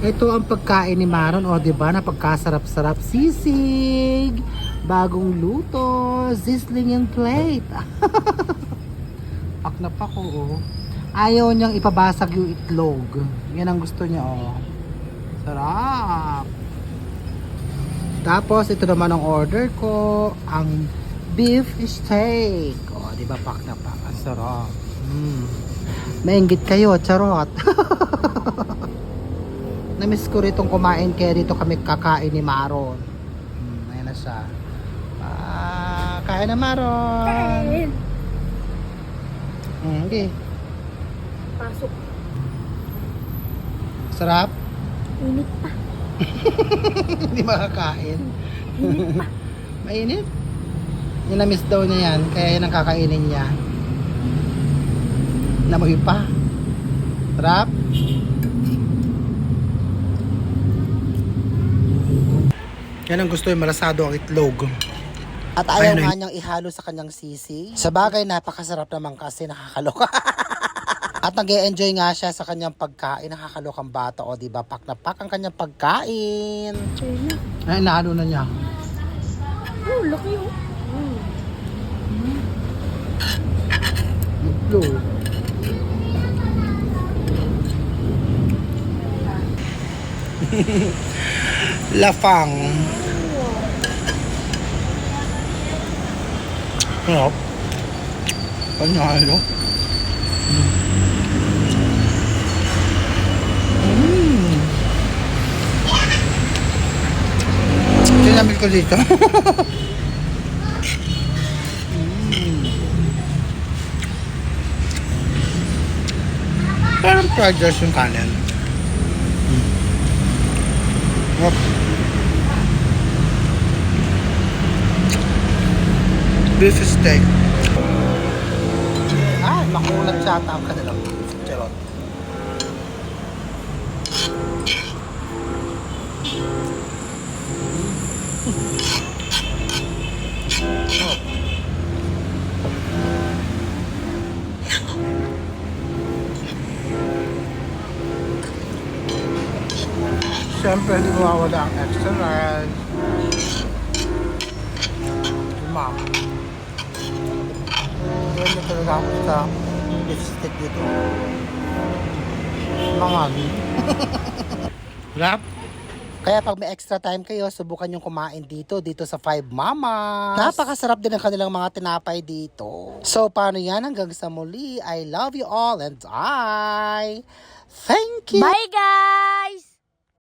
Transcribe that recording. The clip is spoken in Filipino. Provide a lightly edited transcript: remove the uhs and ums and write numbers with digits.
Ito ang pagkain ni Maron, o diba, na pagkasarap-sarap. Sisig, bagong luto, sizzling in plate. Pak na pak, oh. Ayaw niyang ipabasag yung itlog. Yan ang gusto niya, oh. Sarap. Tapos ito naman ang order ko, ang beef steak. Oh, diba, pak na pak. Ang sarap. Maingit kayo, charot. Namiss ko ritong kumain, kaya dito kami kakain ni Maron. Ayan na siya. Kain na, Maron. Kain. Okay. Pasok. Sarap? Init pa. Hindi makakain. Init pa. Mainit? Yung na-miss daw niya yan, kaya yan ang kakainin niya. Namuhi pa. Sarap? Yan ang gusto yung malasado ang itlog. At ayaw nga niyang ihalo sa kanyang sisi. Sa bagay, napakasarap naman kasi, nakakaloka. At nag-e-enjoy nga siya sa kanyang pagkain. Nakakalokang bata, o diba? Pak na pak ang kanyang pagkain. Ayun na. Ay, nahalo na niya. Oh, laki oh. Itlog. Lafang. Sarap. Panalo. Tinamil ko dito. Parang fried rice yung kanin. Yep. Beef steak. Ay, makulat siya ata ang kanilang charot. Siyempre, hindi mawawala ang extra rice. Lima. Yan na talaga ako sa beef steak dito. Mangan. Rap. Kaya pag may extra time kayo, subukan yung kumain dito sa Five Mamas. Napakasarap din ang kanilang mga tinapay dito. So, paano yan? Hanggang sa muli. I love you all and I thank you. Bye guys!